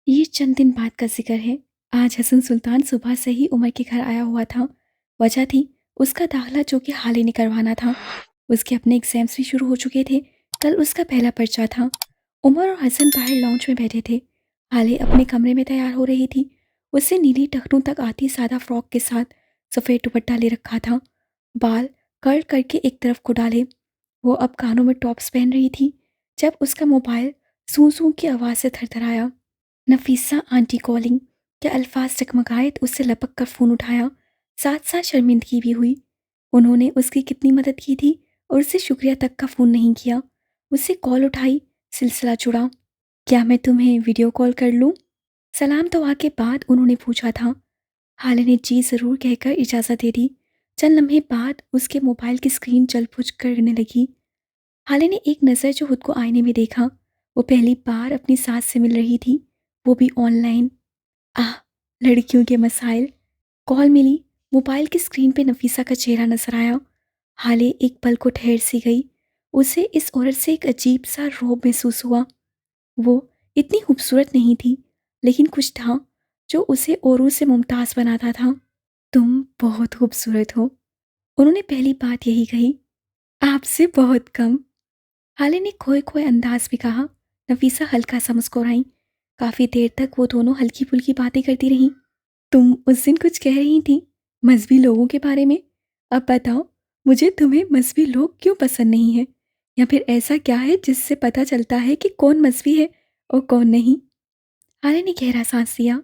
ये चंद दिन बाद का जिक्र है। आज हसन सुल्तान सुबह से ही उमर के घर आया हुआ था। वजह थी उसका दाखिला जो कि हाल ही में करवाना था। उसके अपने एग्जाम्स भी शुरू हो चुके थे। कल उसका पहला पर्चा था। उमर और हसन बाहर लॉन्च में बैठे थे। हाले अपने कमरे में तैयार हो रही थी। उससे नीली टखनों तक आती सादा फ्रॉक के साथ सफ़ेद दुपट्टा ले रखा था। बाल कर्ल करके एक तरफ को डाले। वो अब कानों में टॉप्स पहन रही थी जब उसका मोबाइल सूं सूं की आवाज़ से थरथराया। नफीसा आंटी कॉलिंग के अल्फाज चकमकाए तो उससे लपक कर फ़ोन उठाया। साथ साथ शर्मिंदगी भी हुई। उन्होंने उसकी कितनी मदद की थी और उससे शुक्रिया तक का फ़ोन नहीं किया। उससे कॉल उठाई, सिलसिला जुड़ा। क्या मैं तुम्हें वीडियो कॉल कर लूँ? सलाम दुआ के बाद उन्होंने पूछा था। हाले ने जी ज़रूर कहकर इजाज़त दे दी। चंद लम्हे बाद उसके मोबाइल की स्क्रीन जल बुझ करने लगी। हाले ने एक नज़र जो खुद को आईने में देखा। वो पहली बार अपनी सास से मिल रही थी, वो भी ऑनलाइन। आह! लड़कियों के मसाइल। कॉल मिली। मोबाइल की स्क्रीन पे नफीसा का चेहरा नजर आया। हाले एक पल को ठहर सी गई। उसे इस औरत से एक अजीब सा रौब महसूस हुआ। वो इतनी खूबसूरत नहीं थी, लेकिन कुछ था जो उसे औरों से मुमताज़ बनाता था। तुम बहुत खूबसूरत हो, उन्होंने पहली बात यही कही। आपसे बहुत कम, हाले ने खोए खोए अंदाज में कहा। नफीसा हल्का सा मुस्कुराई। काफ़ी देर तक वो दोनों हल्की फुल्की बातें करती रहीं। तुम उस दिन कुछ कह रही थी मजहबी लोगों के बारे में। अब बताओ, मुझे तुम्हें मजहबी लोग क्यों पसंद नहीं है, या फिर ऐसा क्या है जिससे पता चलता है कि कौन मजहबी है और कौन नहीं? हाले ने गहरा सांस लिया।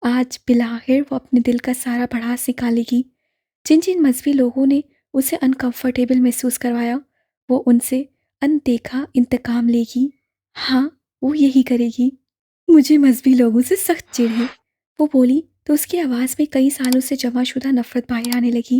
आज बिलाखिर वो अपने दिल का सारा भड़ास निकालेगी। जिन जिन मजहबी लोगों ने उसे अनकंफर्टेबल महसूस करवाया, वो उनसे अनदेखा इंतकाम लेगी। हाँ, वो यही करेगी। मुझे मजहबी लोगों से सख्त चिढ़ है, वो बोली तो उसकी आवाज़ में कई सालों से जमाशुदा नफरत बाहर आने लगी।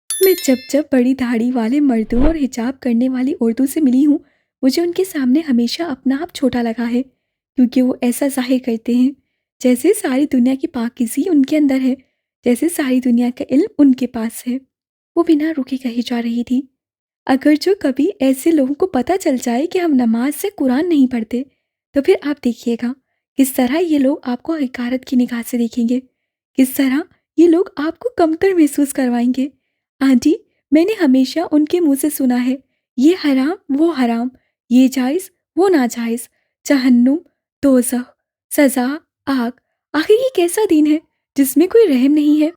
मैं जब जब बड़ी दाढ़ी वाले मर्दों और हिजाब करने वाली औरतों से मिली हूँ, मुझे उनके सामने हमेशा अपना आप छोटा लगा है, क्योंकि वो ऐसा जाहिर करते हैं जैसे सारी दुनिया की पाकीज़ी उनके अंदर है, जैसे सारी दुनिया का इल्म उनके पास है। वो बिना रुके कही जा रही थी। अगर जो कभी ऐसे लोगों को पता चल जाए कि हम नमाज से कुरान नहीं पढ़ते, तो फिर आप देखिएगा किस तरह ये लोग आपको हकीकत की निगाह से देखेंगे, किस तरह ये लोग आपको कमतर महसूस करवाएंगे। आंटी, मैंने हमेशा उनके मुंह से सुना है, ये हराम वो हराम, ये जायज़ वो नाजायज़, जहन्नुम, दोज़ख, सज़ा, आग। आखिर ये कैसा दीन है जिसमें कोई रहम नहीं है?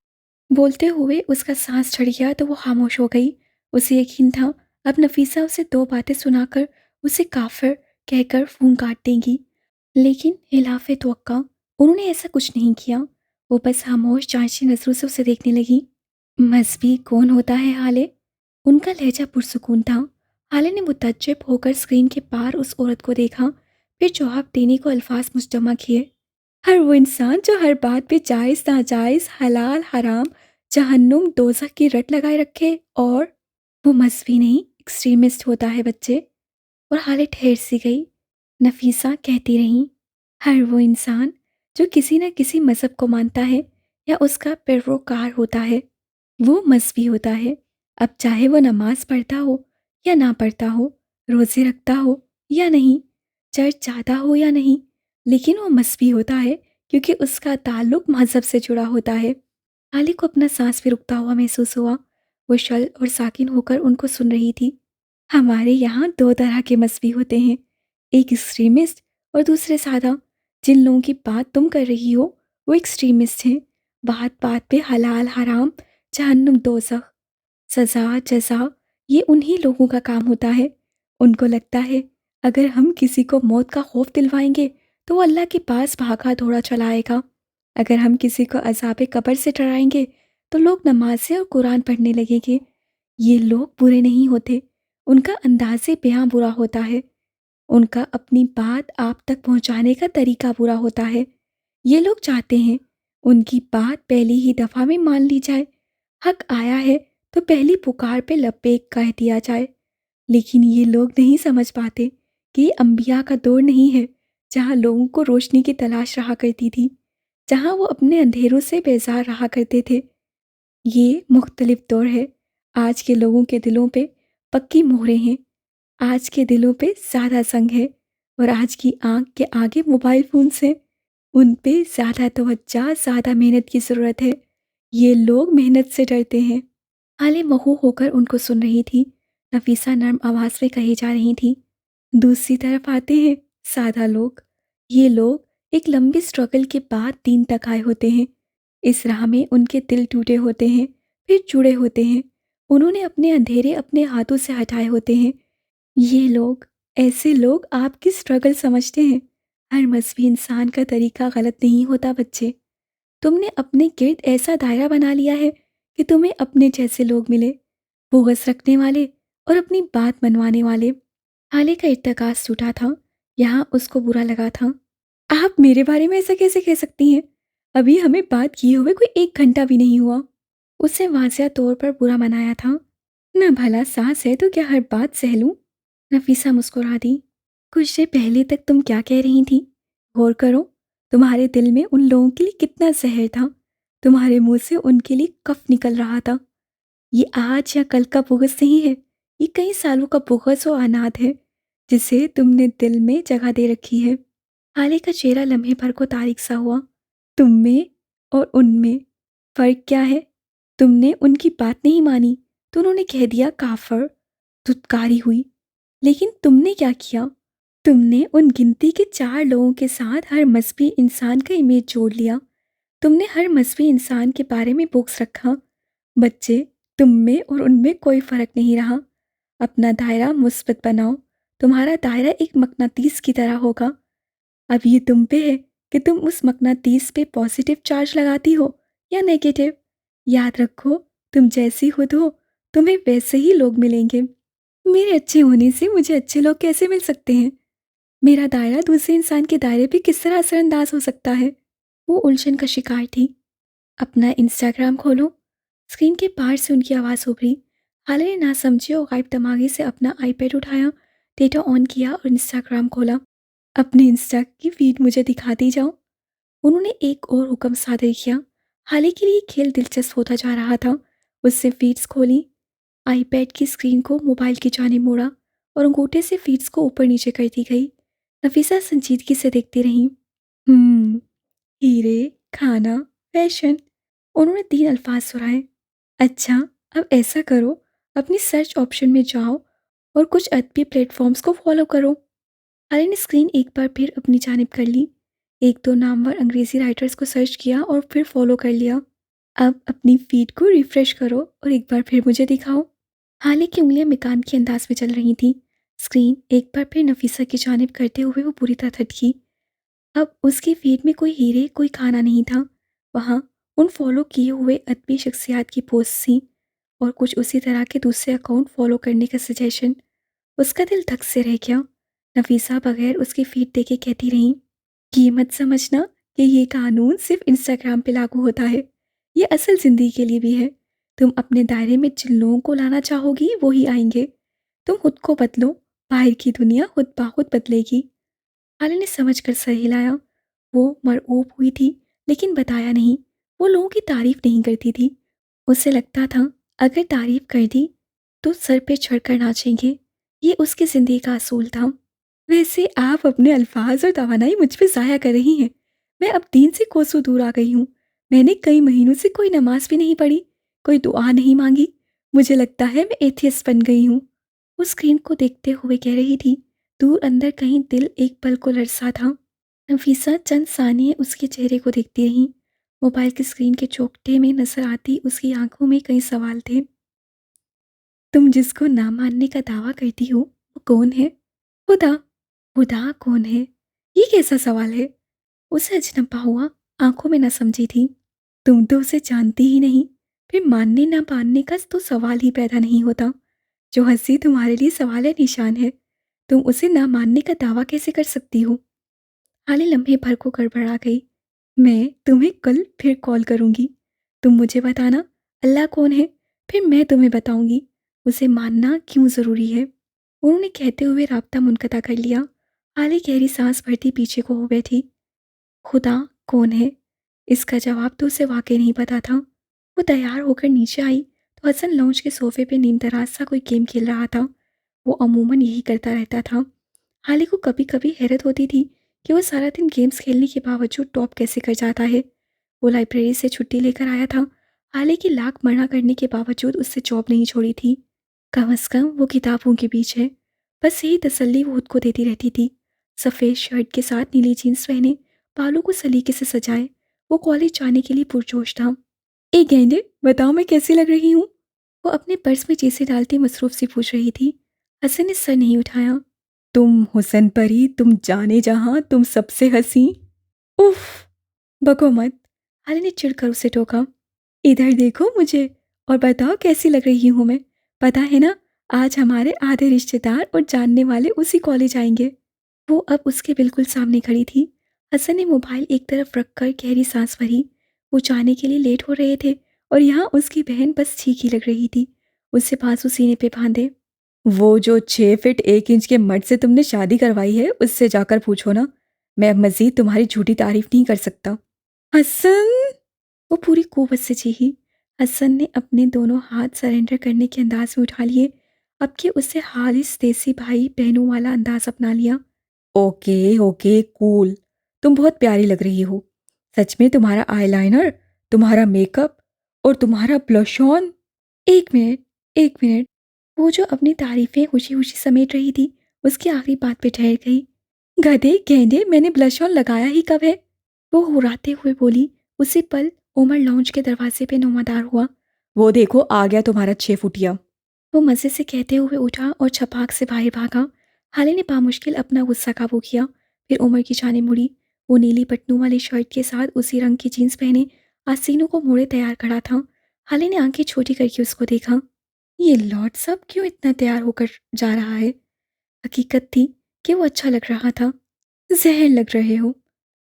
बोलते हुए उसका सांस चढ़ गया तो वो खामोश हो गई। उसे यकीन था अब नफीसा उसे दो बातें सुनाकर उसे काफिर कहकर फ़ोन काट देंगी, लेकिन हिलाफे तवक्का उन्होंने ऐसा कुछ नहीं किया। वो बस खामोश जांची नजरों से उसे देखने लगी। मजहबी कौन होता है हाले? उनका लहजा पुरसुकून था। हाले ने मुतज्जिब होकर स्क्रीन के पार उस औरत को देखा, फिर जवाब देने को अल्फाज मुजतमा किए। हर वो इंसान जो हर बात पे जायज़ नाजायज़, हलाल हराम, जहन्नुम दोज़ख की रट लगाए रखे। और वो मजहबी नहीं, एक्सट्रीमिस्ट होता है बच्चे। और हाले ठहर सी गई। नफीसा कहती रही, हर वो इंसान जो किसी न किसी मज़हब को मानता है या उसका पैरोकार होता है, वो मजहबी होता है। अब चाहे वो नमाज पढ़ता हो या ना पढ़ता हो, रोज़े रखता हो या नहीं, चर्च जाता हो या नहीं, लेकिन वो मजहबी होता है क्योंकि उसका ताल्लुक मज़हब से जुड़ा होता है। आली को अपना सांस भी रुकता हुआ महसूस हुआ। वो शल और साकिन होकर उनको सुन रही थी। हमारे यहाँ दो तरह के मजहबी होते हैं, एक एक्सट्रीमिस्ट और दूसरे सादा। जिन लोगों की बात तुम कर रही हो वो एक्सट्रीमिस्ट हैं। बात बात पे हलाल हराम, जहन्नुम दोज़ख, सज़ा जज़ा, ये उन्हीं लोगों का काम होता है। उनको लगता है अगर हम किसी को मौत का खौफ दिलवाएंगे तो वो अल्लाह के पास भागा दौड़ा चला आएगा। अगर हम किसी को अज़ाब कब्र से डराएंगे तो लोग नमाज़ें और कुरान पढ़ने लगेंगे। ये लोग बुरे नहीं होते, उनका अंदाज़े बयां बुरा होता है। उनका अपनी बात आप तक पहुंचाने का तरीका बुरा होता है। ये लोग चाहते हैं उनकी बात पहली ही दफ़ा में मान ली जाए। हक आया है तो पहली पुकार पे लब्बैक कह दिया जाए। लेकिन ये लोग नहीं समझ पाते कि ये अंबिया का दौर नहीं है, जहाँ लोगों को रोशनी की तलाश रहा करती थी, जहाँ वो अपने अंधेरों से बेजार रहा करते थे। ये मुख्तलिफ दौर है। आज के लोगों के दिलों पे पक्की मोहरें हैं। आज के दिलों पे ज़्यादा संग है और आज की आंख के आगे मोबाइल फ़ोन्स हैं। उन पे ज़्यादा तवज्जो, ज़्यादा मेहनत की ज़रूरत है। ये लोग मेहनत से डरते हैं। हाले महू होकर उनको सुन रही थी। नफीसा नर्म आवाज़ में कही जा रही थी, दूसरी तरफ आते हैं सादा लोग। ये लोग एक लंबी स्ट्रगल के बाद दीन तक आए होते हैं। इस राह में उनके दिल टूटे होते हैं, फिर जुड़े होते हैं। उन्होंने अपने अंधेरे अपने हाथों से हटाए होते हैं। ये लोग, ऐसे लोग आपकी स्ट्रगल समझते हैं। हर मजहबी इंसान का तरीका गलत नहीं होता बच्चे। तुमने अपने गिर्द ऐसा दायरा बना लिया है कि तुम्हें अपने जैसे लोग मिले, बोगस रखने वाले और अपनी बात मनवाने वाले। हाले का इत्तेकास टूटा था। यहाँ उसको बुरा लगा था। आप मेरे बारे में ऐसा कैसे कह सकती हैं? अभी हमें बात किए हुए कोई 1 घंटा भी नहीं हुआ। उसने वाज़िया तौर पर बुरा मनाया था। ना भला सास है तो क्या हर बात सह लूं? नफीसा मुस्कुरा दी। कुछ देर पहले तक तुम क्या कह रही थी? गौर करो, तुम्हारे दिल में उन लोगों के लिए कितना जहर था। तुम्हारे मुंह से उनके लिए कफ निकल रहा था। ये आज या कल का बुग़्ज़ नहीं है, ये कई सालों का बुग़्ज़ और अनाथ है, जिसे तुमने दिल में जगह दे रखी है। हाले का चेहरा लम्हे भर को तारीक सा हुआ। तुम में और उनमें फ़र्क क्या है? तुमने उनकी बात नहीं मानी तो उन्होंने कह दिया काफ़र, धुतकारी हुई। लेकिन तुमने क्या किया? तुमने उन गिनती के 4 लोगों के साथ हर मज़हबी इंसान का इमेज जोड़ लिया। तुमने हर मज़हबी इंसान के बारे में बुक्स रखा। बच्चे, तुम में और उनमें कोई फ़र्क नहीं रहा। अपना दायरा मुस्बत बनाओ। तुम्हारा दायरा एक मकनातीस की तरह होगा। अब ये तुम पे है कि तुम उस मकनातीस पे पॉजिटिव चार्ज लगाती हो या नेगेटिव। याद रखो, तुम जैसी खुद हो, तुम्हें वैसे ही लोग मिलेंगे। मेरे अच्छे होने से मुझे अच्छे लोग कैसे मिल सकते हैं? मेरा दायरा दूसरे इंसान के दायरे पे किस तरह असरअंदाज हो सकता है? वो उलझन का शिकार थी। अपना इंस्टाग्राम खोलो। स्क्रीन के पार से उनकी आवाज़ उभरी। हाले ने नासमझी और गायब दिमागी से अपना आईपैड उठाया, डेटा ऑन किया और इंस्टाग्राम खोला। अपने इंस्टा की फीड मुझे दिखाती जाओ। उन्होंने एक और हुक्म सादर किया। हाले के लिए खेल दिलचस्प होता जा रहा था। उससे फीड्स खोली, आईपैड की स्क्रीन को मोबाइल की जानिब मोड़ा और अंगूठे से फीड्स को ऊपर नीचे करती गई। नफीसा संजीदगी से देखती रही। हम्म, हीरे, खाना, फैशन। उन्होंने 3 अल्फाज सुनाए। अच्छा, अब ऐसा करो, अपनी सर्च ऑप्शन में जाओ और कुछ अदबी प्लेटफॉर्म्स को फॉलो करो। अली ने स्क्रीन एक बार फिर अपनी जानिब कर ली। 1-2 नामवर अंग्रेजी राइटर्स को सर्च किया और फिर फॉलो कर लिया। अब अपनी फीड को रिफ्रेश करो और एक बार फिर मुझे दिखाओ। हाले की उंगलियां मिकान के अंदाज में चल रही थी। स्क्रीन एक बार फिर नफीसा की जानिब करते हुए वो बुरी तरह थटकी। अब उसकी फीड में कोई हीरे, कोई खाना नहीं था। वहाँ उन फॉलो किए हुए अदबी शख्सियात की पोस्ट थी और कुछ उसी तरह के दूसरे अकाउंट फॉलो करने का सजेशन। उसका दिल धक से रह गया। नफीसा बगैर उसकी फीड देखे कहती रही, ये मत समझना कि ये कानून सिर्फ इंस्टाग्राम पे लागू होता है। ये असल ज़िंदगी के लिए भी है। तुम अपने दायरे में जिन लोगों को लाना चाहोगी वो ही आएंगे। तुम खुद को बदलो, बाहर की दुनिया खुद ब खुद बदलेगी। हाले ने समझ कर सर हिलाया। वो मरऊब हुई थी लेकिन बताया नहीं। वो लोगों की तारीफ नहीं करती थी। उसे लगता था अगर तारीफ कर दी तो सर पे चढ़कर नाचेंगे। ये उसकी ज़िंदगी का असूल था। वैसे आप अपने अल्फाज और तवानाई मुझ पे ज़ाया कर रही हैं। मैं अब दीन से कोसों दूर आ गई हूँ। मैंने कई महीनों से कोई नमाज भी नहीं पढ़ी, कोई दुआ नहीं मांगी। मुझे लगता है मैं एथियस्ट बन गई हूँ। वो स्क्रीन को देखते हुए कह रही थी। दूर अंदर कहीं दिल एक पल को लरसा था। नफीसा चंद सानिये उसके चेहरे को देखती रही। मोबाइल की स्क्रीन के चौखटे में नजर आती उसकी आंखों में कई सवाल थे। तुम जिसको ना मानने का दावा करती हो वो कौन है? खुदा। खुदा कौन है? ये कैसा सवाल है? उसे अजनबा हुआ, आंखों में न समझी थी। तुम तो उसे जानती ही नहीं, फिर मानने ना मानने का तो सवाल ही पैदा नहीं होता। जो हंसी तुम्हारे लिए सवाल है निशान है। तुम उसे ना मानने का दावा कैसे कर सकती हो? हाले लम्हे भर को गड़बड़ा गई। मैं तुम्हें कल फिर कॉल करूंगी। तुम मुझे बताना अल्लाह कौन है, फिर मैं तुम्हें बताऊंगी उसे मानना क्यों ज़रूरी है। उन्होंने कहते हुए राब्ता मुनक़ता कर लिया। हाले गहरी सांस भरती पीछे को हो बैठी। खुदा कौन है? इसका जवाब तो उसे वाकई नहीं पता था। वो तैयार होकर नीचे आई तो हसन लॉन्च के सोफे पे नीम दराज सा कोई गेम खेल रहा था। वो अमूमन यही करता रहता था। हाले को कभी कभी हैरत होती थी कि वो सारा दिन गेम्स खेलने के बावजूद टॉप कैसे कर जाता है। वो लाइब्रेरी से छुट्टी लेकर आया था, हालांकि लाख मना करने के बावजूद उससे जॉब नहीं छोड़ी थी। कम से कम वो किताबों के बीच है, बस यही तसल्ली वो खुद को देती रहती थी। सफ़ेद शर्ट के साथ नीली जीन्स पहने, बालों को सलीके से सजाए, वो कॉलेज जाने के लिए पुरजोश था। ए गेंडे, बताओ मैं कैसी लग रही हूँ? वो अपने पर्स में चीजें डालती मसरूफ सी पूछ रही थी। हसन ने सर नहीं उठाया। तुम हुसन परी, तुम जाने जहां, तुम सबसे हंसी। उफ, बको मत। हाली ने चिढ़कर उसे टोका। इधर देखो मुझे और बताओ कैसी लग रही हूँ मैं। पता है ना, आज हमारे आधे रिश्तेदार और जानने वाले उसी कॉलेज आएंगे। वो अब उसके बिल्कुल सामने खड़ी थी। हसन ने मोबाइल एक तरफ रखकर गहरी सांस भरी। वो जाने के लिए लेट हो रहे थे और यहाँ उसकी बहन बस चीखी लग रही थी। उससे बाजू सीने पे बांधे। वो जो 6 फीट 1 इंच के मर्द से तुमने शादी करवाई है, उससे जाकर पूछो ना। मैं अब मजीद तुम्हारी झूठी तारीफ नहीं कर सकता। हसन, वो पूरी कुव्वत से चीखी। हसन ने अपने दोनों हाथ सरेंडर करने के अंदाज में उठा लिए। अब कि उससे हारिस देसी भाई बहनों वाला अंदाज अपना लिया। ओके ओके कूल, तुम बहुत प्यारी लग रही हो। सच में तुम्हारा आईलाइनर, तुम्हारा मेकअप और तुम्हारा ब्लश ऑन। एक मिनट, एक मिनट। वो जो अपनी तारीफें खुशी खुशी समेट रही थी, उसकी आखिरी बात पे ठहर गई। गधे गेंडे, मैंने ब्लश ऑन लगाया ही कब है? वो हुर्राते हुए बोली। उसी पल उमर लाउंज के दरवाजे पे नुमादार हुआ। वो देखो आ गया तुम्हारा 6 फुटिया। वो मजे से कहते हुए उठा और छपाक से बाहर भागा। हाले ने बामुश्किल अपना गुस्सा काबू किया, फिर उमर की जानिब मुड़ी। वो नीली बटनों वाली शर्ट के साथ उसी रंग की जीन्स पहने आसीनों को मोड़े तैयार खड़ा था। हाले ने आंखें छोटी करके उसको देखा। ये लॉर्ड साहब क्यों इतना तैयार होकर जा रहा है? हकीकत थी कि वो अच्छा लग रहा था। जहर लग रहे हो,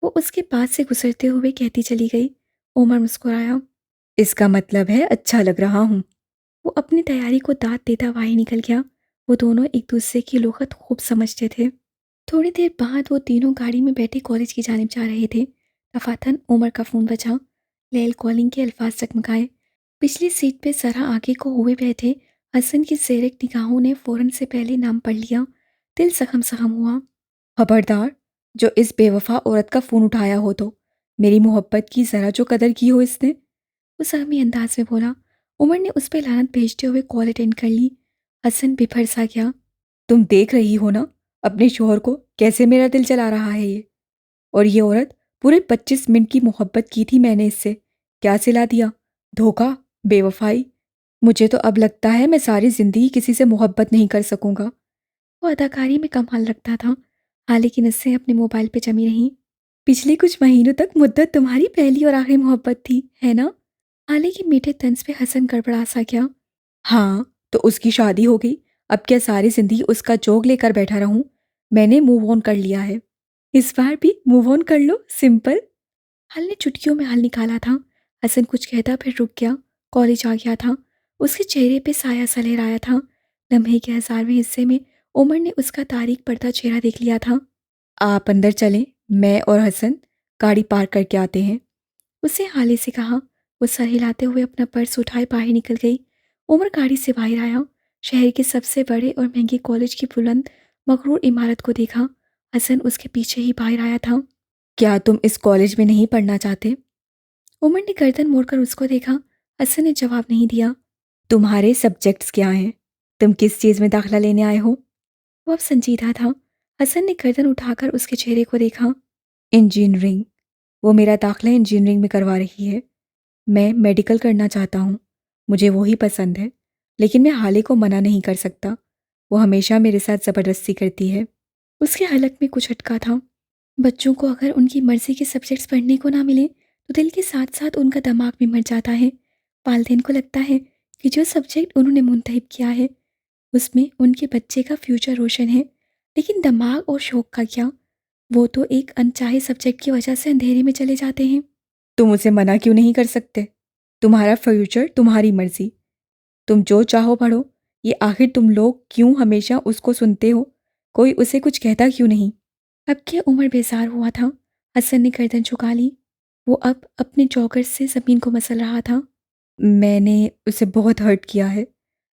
वो उसके पास से गुजरते हुए कहती चली गई। उमर मुस्कुराया। इसका मतलब है अच्छा लग रहा हूँ। वो अपनी तैयारी को दांत देता बाहर निकल गया। वो दोनों एक दूसरे की लुग़त खूब समझते थे। थोड़ी देर बाद वो तीनों गाड़ी में बैठे कॉलेज की जानिब जा रहे थे। दफातन उमर का फ़ोन बजा। लेल कॉलिंग के अल्फाज चकमकाए। पिछली सीट पे जरा आगे को हुए बैठे हसन की ज़ेरक निगाहों ने फ़ौरन से पहले नाम पढ़ लिया। दिल सहम सहम हुआ। खबरदार, जो इस बेवफा औरत का फ़ोन उठाया हो तो मेरी मोहब्बत की ज़रा जो कदर की हो इसने। वो सहमी अंदाज में बोला। उमर ने उस पर लानत भेजते हुए कॉल अटेंड कर ली। हसन बिफर सा गया। तुम देख रही हो ना अपने शोहर को, कैसे मेरा दिल चला रहा है ये। और ये औरत, पूरे 25 मिनट की मोहब्बत की थी मैंने इससे, क्या सिला दिया। धोखा, बेवफाई। मुझे तो अब लगता है मैं सारी जिंदगी किसी से मोहब्बत नहीं कर सकूंगा। वो अदाकारी में कमाल रखता था, हालांकि नसें अपने मोबाइल पे जमी रहीं। पिछले कुछ महीनों तक मुद्दत तुम्हारी पहली और आखिरी मोहब्बत थी, है ना? हालांकि मीठे तंज पे हसन गड़बड़ा सा क्या। हाँ, तो उसकी शादी हो गई। अब क्या सारी जिंदगी उसका जोग लेकर बैठा रहूं? मैंने मूव ऑन कर लिया है। इस बार भी मूव ऑन कर लो, सिंपल। हल ने चुटकियों में हल निकाला था। हसन कुछ कहता फिर रुक गया। कॉलेज आ गया था। उसके चेहरे पे साया सा लहराया था। लम्हे के 10वें हिस्से में उमर ने उसका तारीक पड़ता चेहरा देख लिया था। आप अंदर चलें, मैं और हसन गाड़ी पार्क करके आते हैं, उसने हाले से कहा। वो सर हिलाते हुए अपना पर्स उठाए बाहर निकल गई। उमर गाड़ी से बाहर आया। शहर के सबसे बड़े और महंगे कॉलेज की बुलंद मगरूर इमारत को देखा। हसन उसके पीछे ही बाहर आया था। क्या तुम इस कॉलेज में नहीं पढ़ना चाहते? उमर ने गर्दन मोड़कर उसको देखा। हसन ने जवाब नहीं दिया। तुम्हारे सब्जेक्ट्स क्या हैं? तुम किस चीज़ में दाखिला लेने आए हो? वो अब संजीदा था। हसन ने गर्दन उठाकर उसके चेहरे को देखा। इंजीनियरिंग। वो मेरा दाखिला इंजीनियरिंग में करवा रही है। मैं मेडिकल करना चाहता हूँ, मुझे वही पसंद है, लेकिन मैं हाले को मना नहीं कर सकता। वो हमेशा मेरे साथ ज़बरदस्ती करती है। उसके हलक में कुछ अटका था। बच्चों को अगर उनकी मर्जी के सब्जेक्ट्स पढ़ने को ना मिले तो दिल के साथ साथ उनका दिमाग भी मर जाता है। वालिदैन को लगता है कि जो सब्जेक्ट उन्होंने मुंतखब किया है उसमें उनके बच्चे का फ्यूचर रोशन है, लेकिन दिमाग और शौक का क्या? वो तो एक अनचाहे सब्जेक्ट की वजह से अंधेरे में चले जाते हैं। तुम उसे मना क्यों नहीं कर सकते? तुम्हारा फ्यूचर, तुम्हारी मर्जी, तुम जो चाहो पढ़ो। ये आखिर तुम लोग क्यों हमेशा उसको सुनते हो? कोई उसे कुछ कहता क्यों नहीं? अब क्या उमर बेजार हुआ था। हसन ने गर्दन झुका ली। वो अब अपने जॉगर से ज़मीन को मसल रहा था। मैंने उसे बहुत हर्ट किया है।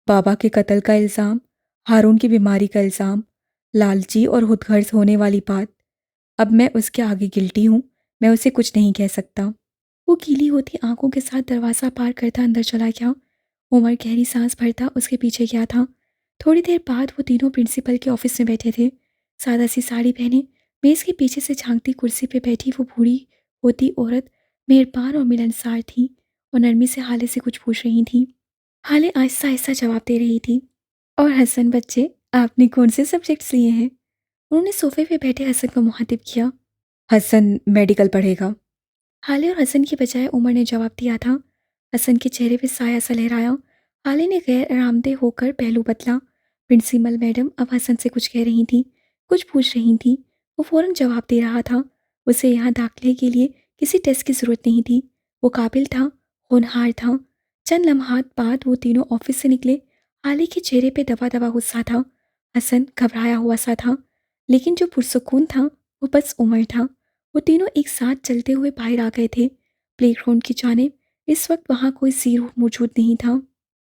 बाबा के कत्ल का इल्ज़ाम, हारून की बीमारी का इल्ज़ाम, लालची और खुदगर्ज होने वाली बात। अब मैं उसके आगे गिल्टी हूँ, मैं उसे कुछ नहीं कह सकता। वो गीली होती आंखों के साथ दरवाज़ा पार करता अंदर चला गया। उमर गहरी सांस भरता उसके पीछे गया था। थोड़ी देर बाद वो तीनों प्रिंसिपल के ऑफिस में बैठे थे। सादा सी साड़ी पहने मेज़ के पीछे से झांकती कुर्सी पे बैठी वो बूढ़ी होती औरत मेहरबान और मिलनसार थी और नरमी से हाले से कुछ पूछ रही थी। हाले आहिस्ता आहिस्ता जवाब दे रही थी। और हसन बच्चे, आपने कौन से सब्जेक्ट्स लिए हैं? उन्होंने सोफे पे बैठे हसन को मुखातिब किया। हसन मेडिकल पढ़ेगा। हाले और हसन के बजाय उमर ने जवाब दिया था। हसन के चेहरे पे साया सा लहराया। हाले ने गैर आरामदेह होकर पहलू बदला। प्रिंसिपल मैडम अब हसन से कुछ कह रही थी, कुछ पूछ रही थी। वो फौरन जवाब दे रहा था। उसे यहाँ दाखिले के लिए किसी टेस्ट की ज़रूरत नहीं थी। वो काबिल था, होनहार था। चंद लम्हात बाद वो तीनों ऑफिस से निकले। हाले के चेहरे पे दबा दबा गुस्सा था। हसन घबराया हुआ सा था, लेकिन जो पुरसुकून था वो बस उमर था। वो तीनों एक साथ चलते हुए बाहर आ गए थे प्लेग्राउंड की जानिब। इस वक्त वहाँ कोई जीरो मौजूद नहीं था।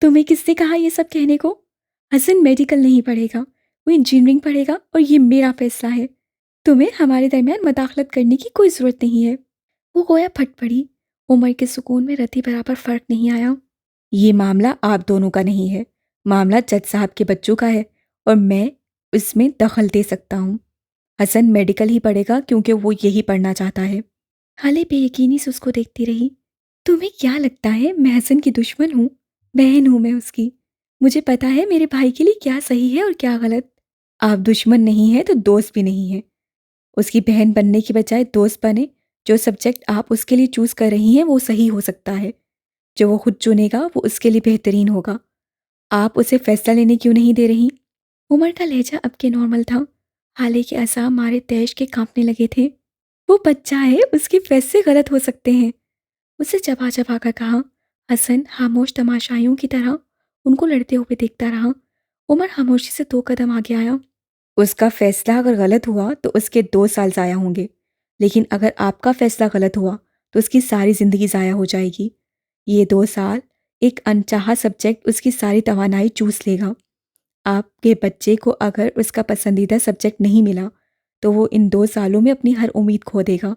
तुम्हें किसने कहा ये सब कहने को? हसन मेडिकल नहीं पढ़ेगा, वो इंजीनियरिंग पढ़ेगा और ये मेरा फैसला है। तुम्हें हमारे दरमियान मदाखलत करने की कोई ज़रूरत नहीं है। वो गोया फट पड़ी। उमर के सुकून में रत्ती बराबर फर्क नहीं आया। ये मामला आप दोनों का नहीं है, मामला जज साहब के बच्चों का है और मैं इसमें दखल दे सकता हूँ। हसन मेडिकल ही पढ़ेगा क्योंकि वो यही पढ़ना चाहता है। हाले बेयकीनी से उसको देखती रही। तुम्हें क्या लगता है मैं हसन की दुश्मन हूँ? बहन हूँ मैं उसकी। मुझे पता है मेरे भाई के लिए क्या सही है और क्या गलत। आप दुश्मन नहीं है तो दोस्त भी नहीं है। उसकी बहन बनने की बजाय दोस्त बने। जो सब्जेक्ट आप उसके लिए चूज कर रही हैं वो सही हो सकता है। जो वो खुद चुनेगा वो उसके लिए बेहतरीन होगा। आप उसे फैसला लेने क्यों नहीं दे रही? उमर का लहजा अब के नॉर्मल था। हाले के असाब मारे तैश के कांपने लगे थे। वो बच्चा है, उसके फैसले गलत हो सकते हैं। उसे चबा चबा कर कहा। हसन खामोश तमाशाइयों की तरह उनको लड़ते हुए देखता रहा। उमर खामोशी से 2 कदम आगे आया। उसका फैसला अगर गलत हुआ तो उसके 2 साल ज़ाया होंगे, लेकिन अगर आपका फैसला गलत हुआ तो उसकी सारी ज़िंदगी ज़ाया हो जाएगी। ये 2 साल एक अनचाहा सब्जेक्ट उसकी सारी तवानाई चूस लेगा। आपके बच्चे को अगर उसका पसंदीदा सब्जेक्ट नहीं मिला तो वो इन 2 सालों में अपनी हर उम्मीद खो देगा।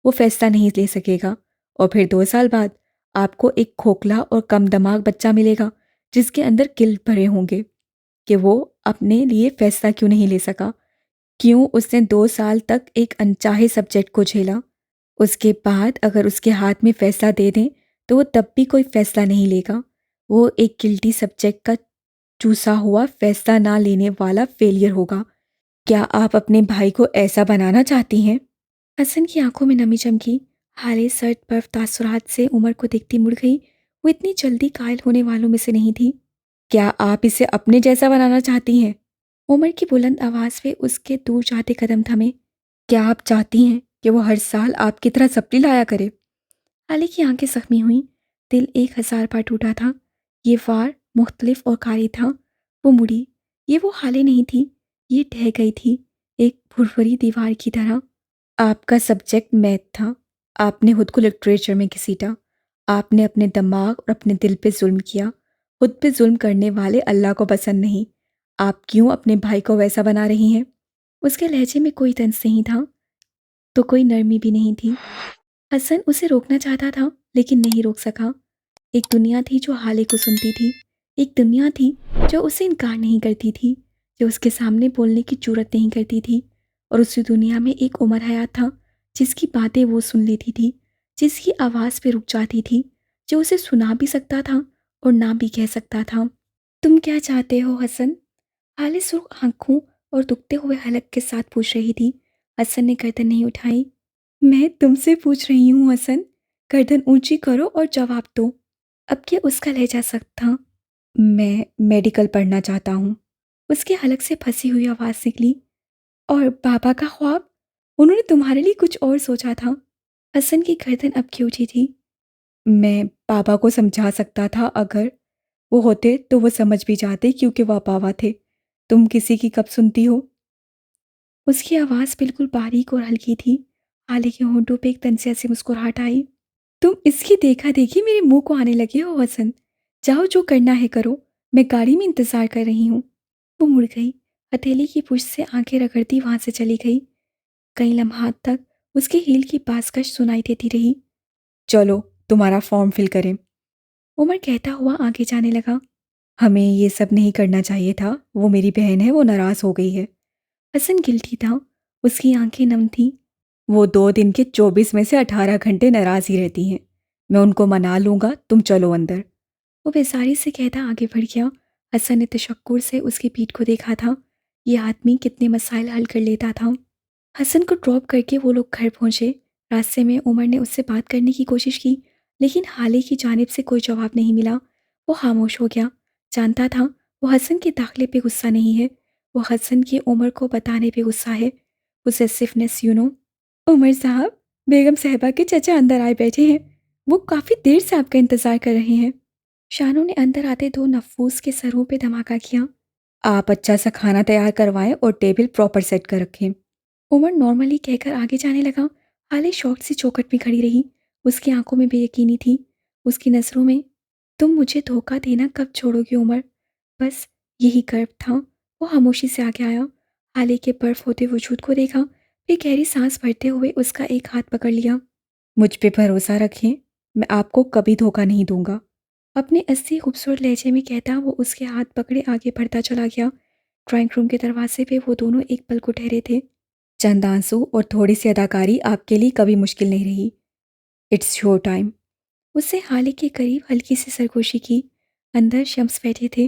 वो फैसला नहीं ले सकेगा और फिर 2 साल बाद आपको एक खोखला और कम दिमाग बच्चा मिलेगा जिसके अंदर गिल्ट भरे होंगे कि वो अपने लिए फैसला क्यों नहीं ले सका, क्यों उसने 2 साल तक एक अनचाहे सब्जेक्ट को झेला। उसके बाद अगर उसके हाथ में फैसला दे दें तो वो तब भी कोई फैसला नहीं लेगा। वो एक गिल्टी सब्जेक्ट का चूसा हुआ फैसला ना लेने वाला फेलियर होगा। क्या आप अपने भाई को ऐसा बनाना चाहती हैं? हसन की आंखों में नमी चमकी। हाले सर्द बर्फ तासुरात से उमर को देखती मुड़ गई। वो इतनी जल्दी कायल होने वालों में से नहीं थी। क्या आप इसे अपने जैसा बनाना चाहती हैं? उमर की बुलंद आवाज़ पे उसके दूर जाते कदम थमे। क्या आप चाहती हैं कि वो हर साल आपकी तरह सप्ली लाया करे? हाले की आंखें जख्मी हुईं। दिल 1,000 बार टूटा था। ये वार मुख्तलिफ और कारी था। वो मुड़ी। ये वो हाले नहीं थी। ये ढह गई थी, एक भुरभुरी दीवार की तरह। आपका सब्जेक्ट मैथ था। आपने खुद को लिटरेचर में घसीटा। आपने अपने दिमाग और अपने दिल पे जुल्म किया। खुद पे जुल्म करने वाले अल्लाह को पसंद नहीं। आप क्यों अपने भाई को वैसा बना रही हैं? उसके लहजे में कोई तंज नहीं था तो कोई नरमी भी नहीं थी। हसन उसे रोकना चाहता था लेकिन नहीं रोक सका। एक दुनिया थी जो हाले को सुनती थी। एक दुनिया थी जो उसे इनकार नहीं करती थी, जो उसके सामने बोलने की जरूरत नहीं करती थी। और उसी दुनिया में एक उमर हयात था जिसकी बातें वो सुन लेती थी, जिसकी आवाज़ पे रुक जाती थी, जो उसे सुना भी सकता था और ना भी कह सकता था। तुम क्या चाहते हो हसन? हाले सुर्ख आंखों और दुखते हुए हलक के साथ पूछ रही थी। हसन ने गर्दन नहीं उठाई। मैं तुमसे पूछ रही हूँ हसन, गर्दन ऊंची करो और जवाब दो। अब क्या उसका लहजा सख्त था। मैं मेडिकल पढ़ना चाहता हूँ। उसके हलक से फंसी हुई आवाज़ निकली। और बाबा का ख्वाब? उन्होंने तुम्हारे लिए कुछ और सोचा था। हसन की गर्दन अब की उठी थी। मैं बाबा को समझा सकता था, अगर वो होते तो वो समझ भी जाते क्योंकि वह बाबा थे। तुम किसी की कब सुनती हो? उसकी आवाज़ बिल्कुल बारीक और हल्की थी। हाले के होंठों पे एक तंजिया सी मुस्कुराहट आई। तुम इसकी देखा देखी मेरे मुंह को आने लगे हो हसन। जाओ जो करना है करो, मैं गाड़ी में इंतजार कर रही हूँ। वो मुड़ गई, हथेली की पुष्ट से आंखें रगड़ती वहां से चली गई। कई लम्हात तक उसकी हील की पेशकश सुनाई देती रही। चलो तुम्हारा फॉर्म फिल करें। उमर कहता हुआ आगे जाने लगा। हमें ये सब नहीं करना चाहिए था, वो मेरी बहन है, वो नाराज़ हो गई है। हसन गिल्टी था, उसकी आंखें नम थीं। वो 2 दिन के 24 में से 18 घंटे नाराज़ ही रहती हैं। मैं उनको मना लूँगा, तुम चलो अंदर। वो बेजारी से कहता आगे बढ़ गया। हसन ने तशक्कुर से उसकी पीठ को देखा था। ये आदमी कितने मसाइल हल कर लेता था। हसन को ड्रॉप करके वो लोग घर पहुंचे। रास्ते में उमर ने उससे बात करने की कोशिश की, लेकिन हाले की जानिब से कोई जवाब नहीं मिला। वो खामोश हो गया। जानता था वो हसन के दाखिले पे गुस्सा नहीं है, वो हसन की उम्र को बताने पे गुस्सा है। उसे सिफनेस उमर साहब, बेगम साहबा के चचा अंदर आए बैठे हैं। वो काफ़ी देर से आपका इंतज़ार कर रहे हैं। शानू ने अंदर आते दो नफूस के सरों पे धमाका किया। आप अच्छा सा खाना तैयार करवाएं और टेबल प्रॉपर सेट कर रखें। उमर नॉर्मली कहकर आगे जाने लगा। हाले शौक से चौखट में खड़ी रही। उसकी आंखों में बेयकीनी थी, उसकी नज़रों में। तुम मुझे धोखा देना कब छोड़ोगी उमर? बस यही कर्व था। वो खामोशी से आगे आया, हाले के बर्फ होते वजूद को देखा, फिर गहरी सांस भरते हुए उसका एक हाथ पकड़ लिया। मुझ पे भरोसा रखें, मैं आपको कभी धोखा नहीं दूंगा। अपने अस्सी खूबसूरत लहजे में कहता वो उसके हाथ पकड़े आगे बढ़ता चला गया। ड्राइंग रूम के दरवाजे पे वो दोनों एक पल को ठहरे थे। चंद आंसू और थोड़ी सी अदाकारी आपके लिए कभी मुश्किल नहीं रही। It's show time. उससे हाले के करीब हल्की सी सरगोशी की। अंदर शम्स बैठे थे,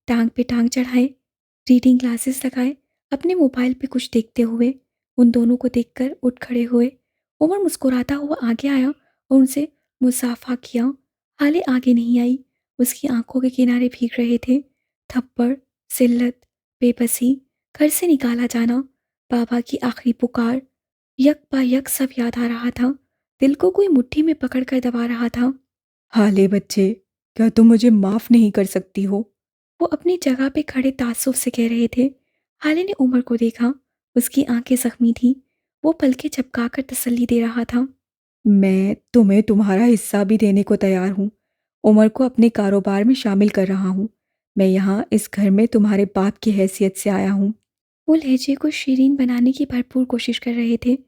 टांग पे टांग चढ़ाए, रीडिंग ग्लासेस लगाए, अपने मोबाइल पे कुछ देखते हुए। उन दोनों को देखकर उठ खड़े हुए। उमर मुस्कुराता हुआ आगे आया और उनसे मुसाफा किया। हाले आगे नहीं आई। उसकी आंखों के किनारे भीग रहे थे। थप्पड़, जिल्लत, बेबसी, घर से निकाला जाना, बाबा की आखिरी पुकार, यक बा यक सब याद आ रहा था। दिल को कोई मुट्ठी में पकड़ कर दबा रहा था। हाले बच्चे, क्या तुम मुझे माफ नहीं कर सकती हो? वो अपनी जगह पे खड़े ताज्जुब से कह रहे थे। हाले ने उमर को देखा। उसकी आंखें जख्मी थीं। वो पलकें झपकाकर तसल्ली दे रहा था। मैं तुम्हें तुम्हारा हिस्सा भी देने को तैयार हूँ। उमर को अपने कारोबार में शामिल कर रहा हूँ। मैं यहाँ इस घर में तुम्हारे बाप की हैसियत से आया हूँ। वो लहजे को शीरीन बनाने की भरपूर कोशिश कर रहे थे,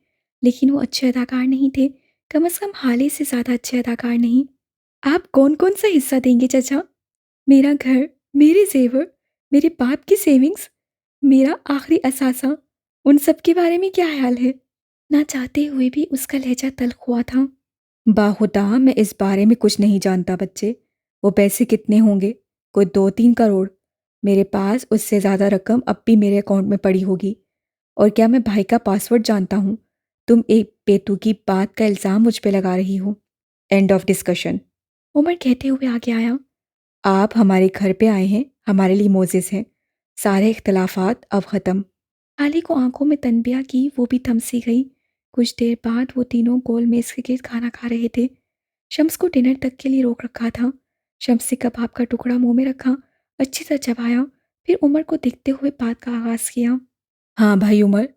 लेकिन वो अच्छे अदाकार नहीं थे। कम से कम हाले से ज़्यादा अच्छे अदाकार नहीं। आप कौन कौन सा हिस्सा देंगे चचा? मेरा घर, मेरे जेवर, मेरे बाप की सेविंग्स, मेरा आखिरी असासा, उन सब के बारे में क्या ख्याल है? ना चाहते हुए भी उसका लहजा तल्ख हुआ था। बाहुदा, मैं इस बारे में कुछ नहीं जानता बच्चे। वो पैसे कितने होंगे? कोई 2-3 करोड़। मेरे पास उससे ज़्यादा रकम अब भी मेरे अकाउंट में पड़ी होगी। और क्या मैं भाई का पासवर्ड जानता हूँ? तुम एक बेतुकी बात का इल्ज़ाम मुझ पे लगा रही हो। End of discussion. उमर कहते हुए आगे आया। आप हमारे घर पे आए हैं, हमारे लिए मोज़ेस हैं। सारे इख्तलाफात अब ख़त्म। हाली को आंखों में तनबिया की, वो भी थम सी गई। कुछ देर बाद वो तीनों गोल मेज के गिर्द खाना खा रहे थे। शम्स को डिनर तक के लिए रोक रखा था। शम्स ने कबाब का टुकड़ा मुंह में रखा, अच्छी तरह चबाया, फिर उमर को देखते हुए बात का आगाज़ किया। हाँ भाई उमर,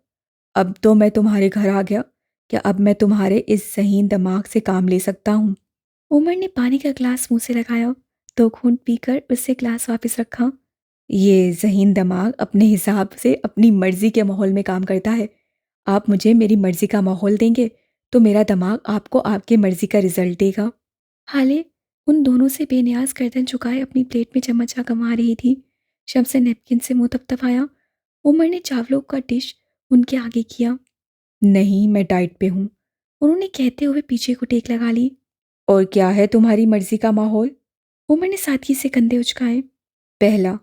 अब तो मैं तुम्हारे घर आ गया। क्या अब मैं तुम्हारे इस ज़हीन दिमाग से काम ले सकता हूँ? उमर ने पानी का ग्लास मुंह से लगाया, 2 घूंट पीकर उससे ग्लास वापस रखा। ये ज़हीन दिमाग अपने हिसाब से अपनी मर्ज़ी के माहौल में काम करता है। आप मुझे मेरी मर्ज़ी का माहौल देंगे, तो मेरा दिमाग आपको आपकी मर्ज़ी का रिज़ल्ट देगा। हाले उन दोनों से बेनियाज गर्दन झुकाए अपनी प्लेट में चम्मच कमा रही थी। शम्स ने नैपकिन से मुंह थपथपाया। उमर ने चावलों का डिश उनके आगे किया। नहीं, मैं डाइट पे हूँ। उन्होंने कहते हुए पीछे को टेक लगा ली। और क्या है तुम्हारी मर्ज़ी का माहौल? उमर ने सादगी से कंधे उचकाए। पहला,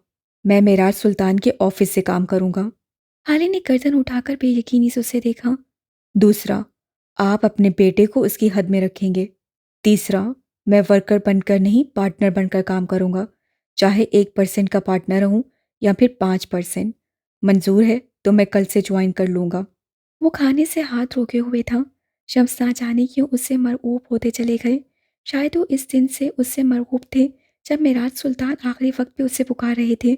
मैं मेराज सुल्तान के ऑफिस से काम करूँगा। हाले ने गर्दन उठाकर बेयकीनी से उसे देखा। दूसरा, आप अपने बेटे को उसकी हद में रखेंगे। तीसरा, मैं वर्कर बनकर नहीं पार्टनर बनकर काम करूँगा। चाहे 1% का पार्टनर रहूँ या फिर 5%। मंजूर है तो मैं कल से ज्वाइन कर लूँगा। वो खाने से हाथ रोके हुए था। शम्स ना जाने क्यों उससे मरऊब होते चले गए। शायद वो इस दिन से उससे मरऊब थे जब मेराज सुल्तान आखिरी वक्त पे उसे पुकार रहे थे।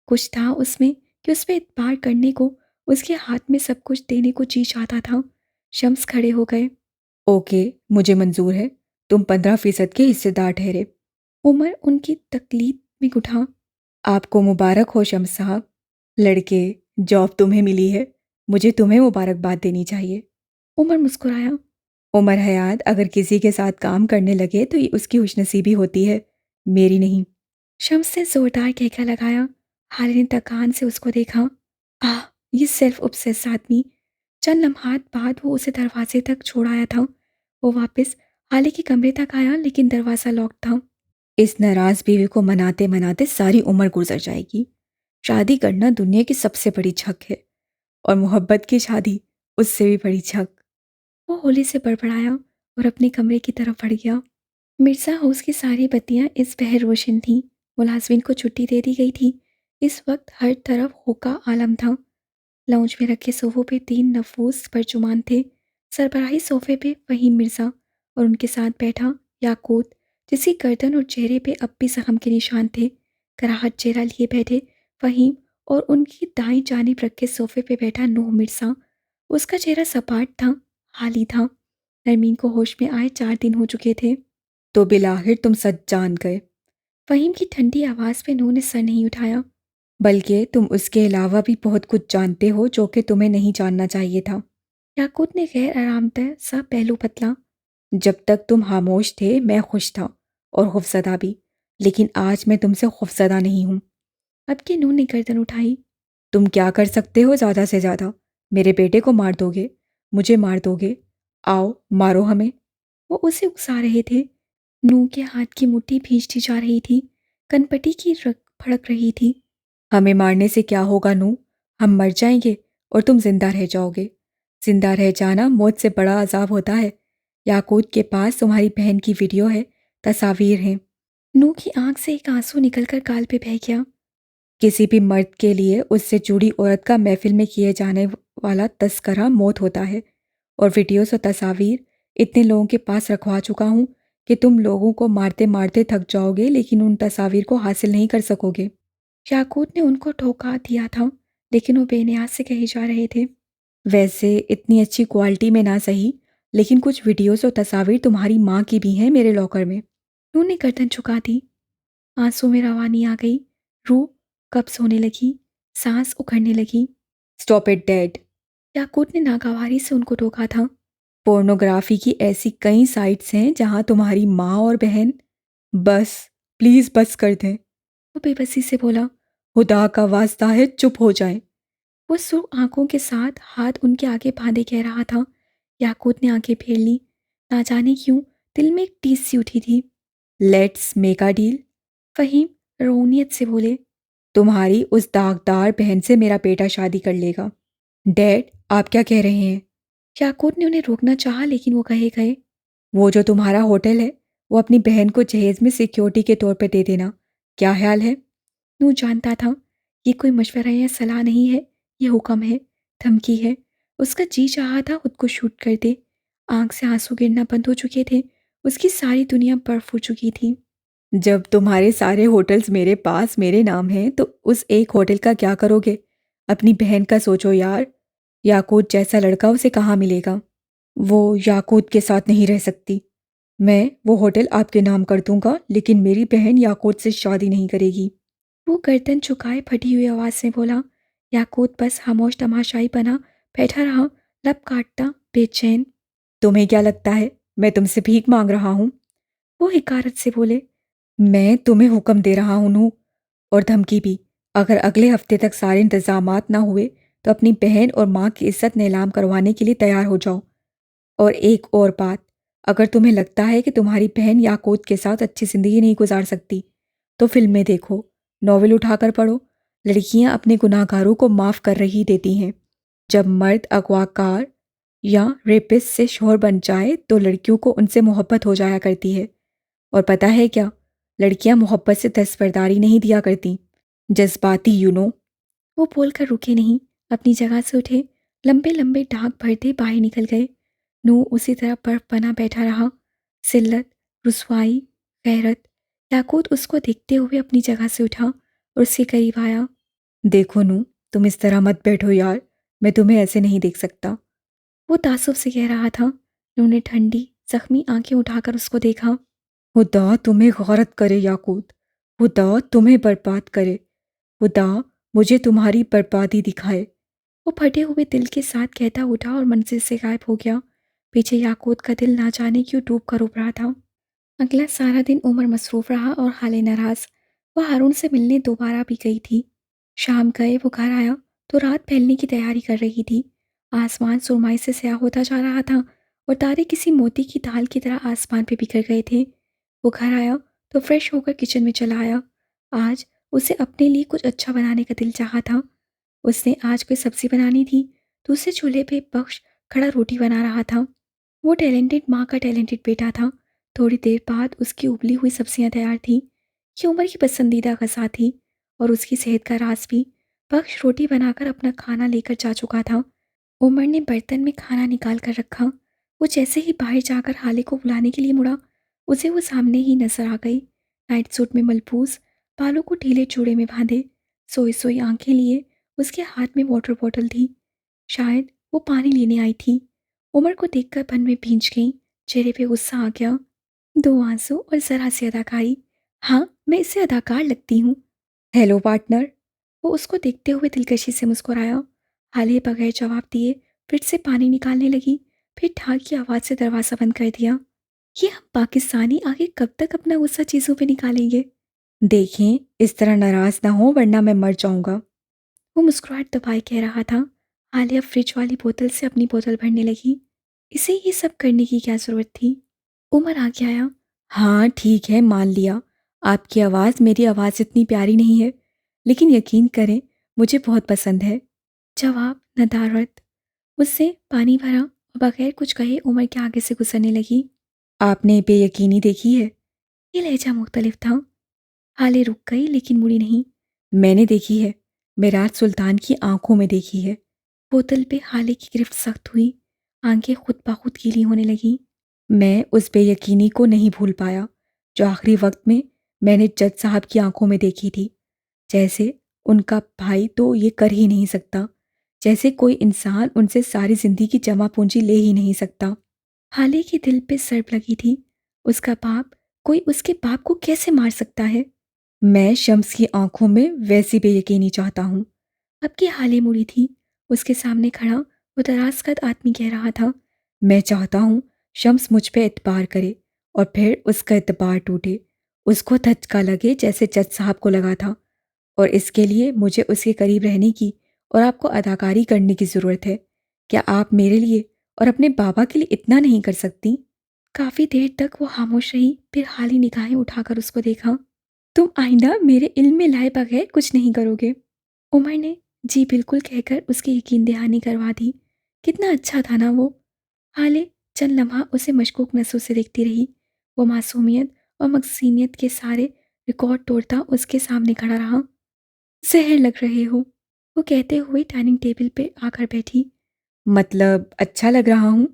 कुछ था उसमें कि उस पर इतबार करने को, उसके हाथ में सब कुछ देने को जी चाहता था। शम्स खड़े हो गए। ओके, मुझे मंजूर है। तुम 15% के हिस्सेदार ठहरे। उमर उनकी तकलीफ में उठा। आपको मुबारक हो शम्स साहब। लड़के, जॉब तुम्हें मिली है। मुझे तुम्हें मुबारकबाद देनी चाहिए। उमर मुस्कुराया। उमर हयात अगर किसी के साथ काम करने लगे तो ये उसकी खुशनसीबी होती है, मेरी नहीं। शम्स ने जोरदार कहकर लगाया। हाले ने थकान से उसको देखा। आह, ये सेल्फ ऑब्सेस्ड आदमी। चंद लम्हात बाद वो उसे दरवाजे तक छोड़ आया था। वो वापस हाले के कमरे तक आया लेकिन दरवाज़ा लॉक था। इस नाराज बीवी को मनाते मनाते सारी उम्र गुजर जाएगी। शादी करना दुनिया की सबसे बड़ी झक है, और मोहब्बत की शादी उससे भी बड़ी झक। वो होली से बड़बड़ाया और अपने कमरे की तरफ बढ़ गया। मिर्ज़ा हाउस की सारी बत्तियां इस पहर रोशन थीं। मुलाजमिन को छुट्टी दे दी गई थी। इस वक्त हर तरफ होका आलम था। लाउंज में रखे सोफों पे 3 नफूस परचुमान थे। सरबराही सोफे पे फहीम मिर्ज़ा और उनके साथ बैठा याकूत, जिसकी गर्दन और चेहरे पे अब भी जख्म के निशान थे। कराहट चेहरा लिए बैठे फहीम और उनकी दाईं जानिब रखे सोफे पे बैठा नूह मिर्ज़ा। उसका चेहरा सपाट था, हाली था। नरमीन को होश में आए 4 दिन हो चुके थे। तो बिलाहिर तुम सच जान गए। फहीम की ठंडी आवाज़ पे नूह ने सर नहीं उठाया। बल्कि तुम उसके अलावा भी बहुत कुछ जानते हो जो कि तुम्हें नहीं जानना चाहिए था। याकूत ने गैर आरामदेह सा पहलू बदला। जब तक तुम खामोश थे मैं खुश था, और खौफजदा भी। लेकिन आज मैं तुमसे खौफजदा नहीं हूँ। अब की नूह ने गर्दन उठाई। तुम क्या कर सकते हो ज़्यादा से ज़्यादा? मेरे बेटे को मार दोगे, मुझे मार दोगे। आओ मारो हमें। वो उसे उकसा रहे थे। नूह के हाथ की मुट्ठी भींचती जा रही थी। कनपटी की रग फड़क रही थी। हमें मारने से क्या होगा नू? हम मर जाएंगे और तुम जिंदा रह जाओगे। जिंदा रह जाना मौत से बड़ा अजाब होता है। याकूत के पास तुम्हारी बहन की वीडियो है, तस्वीर हैं। नूह की आंख से एक आंसू निकलकर गाल पे बह गया। किसी भी मर्द के लिए उससे जुड़ी औरत का महफिल में किए जाने वाला तस्करा मौत होता है। और वीडियोस और तस्वीर इतने लोगों के पास रखवा चुका हूँ कि तुम लोगों को मारते मारते थक जाओगे, लेकिन उन तस्वीर को हासिल नहीं कर सकोगे। याकूत ने उनको ठोका दिया था, लेकिन वो बेनियाज से कहे जा रहे थे। वैसे इतनी अच्छी क्वालिटी में ना सही, लेकिन कुछ वीडियोस और तस्वीर तुम्हारी माँ की भी हैं मेरे लॉकर में। नूह ने गर्दन झुका दी। आंसू में रवानी आ गई। रूह कब्ज होने लगी। सांस उखड़ने लगी। Stop it dad. याकूत ने नागवारी से उनको टोका था। पोर्नोग्राफी की ऐसी कई साइट्स हैं जहां तुम्हारी माँ और बहन। बस, प्लीज बस कर दें। वो बेबसी से बोला। खुदा का वास्ता है चुप हो जाएं। वो सुर्ख आंखों के साथ हाथ उनके आगे बांधे कह रहा था। याकूत ने आंखें फेर ली। ना जाने क्यों दिल में एक टीस सी उठी थी। Let's make a deal. Faheem रोनियत से बोले। तुम्हारी उस दागदार बहन से मेरा बेटा शादी कर लेगा। डैड, आप क्या कह रहे हैं? याकूत ने उन्हें रोकना चाहा लेकिन वो कहे गए। वो जो तुम्हारा होटल है, वो अपनी बहन को जहेज में सिक्योरिटी के तौर पे दे देना। क्या ख्याल है? नू जानता था ये कोई मशवरा या सलाह नहीं है, ये हुक्म है, धमकी है। उसका जी चाहा था खुद को शूट कर दे। आंख से आंसू गिरना बंद हो चुके थे। उसकी सारी दुनिया बर्फ हो चुकी थी। जब तुम्हारे सारे होटल्स मेरे पास मेरे नाम हैं तो उस एक होटल का क्या करोगे? अपनी बहन का सोचो यार। याकूत जैसा लड़का उसे कहाँ मिलेगा? वो याकूत के साथ नहीं रह सकती। मैं वो होटल आपके नाम कर दूंगा, लेकिन मेरी बहन याकूत से शादी नहीं करेगी। वो गर्दन झुकाए फटी हुई आवाज में बोला। याकूत बस खामोश तमाशाई बना बैठा रहा, लब काटता बेचैन। तुम्हें क्या लगता है मैं तुमसे भीख मांग रहा हूँ? वो हिकारत से बोले। मैं तुम्हें हुक्म दे रहा हूँ नू, और धमकी भी। अगर अगले हफ्ते तक सारे इंतजामात ना हुए तो अपनी बहन और माँ की इज्जत नीलाम करवाने के लिए तैयार हो जाओ। और एक और बात, अगर तुम्हें लगता है कि तुम्हारी बहन याकूत के साथ अच्छी ज़िंदगी नहीं गुजार सकती, तो फिल्में देखो, नॉवेल उठाकर पढ़ो। लड़कियां अपने गुनाहगारों को माफ़ कर रही देती हैं। जब मर्द अगवाकार या रेपिस्ट से शोहर बन जाए तो लड़कियों को उनसे मोहब्बत हो जाया करती है। और पता है क्या, लड़कियां मोहब्बत से दस्तबरदारी नहीं दिया करती, जज्बाती वो बोलकर रुके नहीं, अपनी जगह से उठे, लंबे लंबे डाक भरते बाहर निकल गए। नू उसी तरह बर्फ बना बैठा रहा। जिल्लत, रुसवाई, गैरत। याकूत उसको देखते हुए अपनी जगह से उठा और उसके करीब आया। देखो नू, तुम इस तरह मत बैठो यार, मैं तुम्हें ऐसे नहीं देख सकता। वो तासुब से कह रहा था। नू ने ठंडी जख्मी आंखें उठाकर उसको देखा। खुदा तुम्हें गौरत करे याकूत, खुदा तुम्हें बर्बाद करे। खुदा मुझे तुम्हारी बर्बादी दिखाए। वो फटे हुए दिल के साथ कहता उठा और मंजिल से गायब हो गया। पीछे याकूत का दिल ना जाने क्यों डूब कर उभ रहा था। अगला सारा दिन उमर मसरूफ रहा और हाले नाराज। वो हारून से मिलने दोबारा भी गई थी। शाम गए वो घर आया तो रात फैलने की तैयारी कर रही थी। आसमान सुरमई से स्याह होता जा रहा था और तारे किसी मोती की दाल की तरह आसमान पे बिखर गए थे। वो घर आया तो फ्रेश होकर किचन में चला आया। आज उसे अपने लिए कुछ अच्छा बनाने का दिल चाहा था। उसने आज कोई सब्जी बनानी थी तो उसे चूल्हे पे बख्श खड़ा रोटी बना रहा था। वो टैलेंटेड माँ का टैलेंटेड बेटा था। थोड़ी देर बाद उसकी उबली हुई सब्जियां तैयार थीं। ये उमर की पसंदीदा गज़ा थी और उसकी सेहत का राज भी। बख्श रोटी बनाकर अपना खाना लेकर जा चुका था। उमर ने बर्तन में खाना निकाल कर रखा। वो जैसे ही बाहर जाकर हाले को बुलाने के लिए मुड़ा, उसे वो सामने ही नजर आ गई। नाइट सूट में मलबूस, बालों को ढीले चूड़े में बांधे, सोई सोई आंखें लिए उसके हाथ में वाटर बॉटल थी। शायद वो पानी लेने आई थी। उमर को देखकर पन में भींच गई। चेहरे पे गुस्सा आ गया। दो आंसू और जरा सी अदाकारी। हाँ, मैं इससे अदाकार लगती हूँ। Hello partner. वो उसको देखते हुए दिलकशी से मुस्कुराया। हाले बगैर जवाब दिए फ्रिज से पानी निकालने लगी। फिर ठाक की आवाज़ से दरवाज़ा बंद कर दिया। ये हम पाकिस्तानी आगे कब तक अपना गुस्सा चीज़ों पे निकालेंगे? देखें, इस तरह नाराज ना हो वरना मैं मर जाऊंगा। वो मुस्कुराहट दबाए कह रहा था। हालिया फ्रिज वाली बोतल से अपनी बोतल भरने लगी। इसे ये सब करने की क्या ज़रूरत थी? उमर आगे आया। हाँ ठीक है, मान लिया आपकी आवाज़ मेरी आवाज़ इतनी प्यारी नहीं है, लेकिन यकीन करें मुझे बहुत पसंद है। जवाब नदारत। उससे पानी भरा और बगैर कुछ कहे उमर के आगे से गुजरने लगी। आपने बेयकीनी देखी है? ये लहजा मुख्तलिफ था। हाले रुक गई लेकिन मुड़ी नहीं। मैंने देखी है, मेराज सुल्तान की आंखों में देखी है। बोतल पे हाले की गिरफ्त सख्त हुई। आंखें खुद ब खुद गीली होने लगी। मैं उस बेयकीनी को नहीं भूल पाया जो आखिरी वक्त में मैंने जज साहब की आंखों में देखी थी। जैसे उनका भाई तो ये कर ही नहीं सकता, जैसे कोई इंसान उनसे सारी जिंदगी की जमा पूंजी ले ही नहीं सकता। हाले के दिल पे सर्प लगी थी। उसका बाप, कोई उसके बाप को कैसे मार सकता है? मैं शम्स की आंखों में वैसी बेयकीनी चाहता हूँ। अब की हाले मुड़ी थी। उसके सामने खड़ा वो दराज कद आदमी कह रहा था। मैं चाहता हूँ शम्स मुझ पे एतबार करे और फिर उसका एतबार टूटे, उसको धक्का लगे जैसे जज साहब को लगा था। और इसके लिए मुझे उसके करीब रहने की और आपको अदाकारी करने की ज़रूरत है। क्या आप मेरे लिए और अपने बाबा के लिए इतना नहीं कर सकती? काफी देर तक वो खामोश रही, फिर हाली निगाहें उठाकर उसको देखा। तुम आइंदा मेरे इल्म में लाए बगैर कुछ नहीं करोगे? उमर ने जी बिल्कुल कहकर उसकी यकीन दहानी करवा दी। कितना अच्छा था ना वो। हाले चंद लम्हा उसे मशकूक नसों से देखती रही। वो मासूमियत और मकसीनियत के सारे रिकॉर्ड तोड़ता उसके सामने खड़ा रहा। जहर लग रहे हो, वो कहते हुए डाइनिंग टेबल पे आकर बैठी। मतलब अच्छा लग रहा हूँ?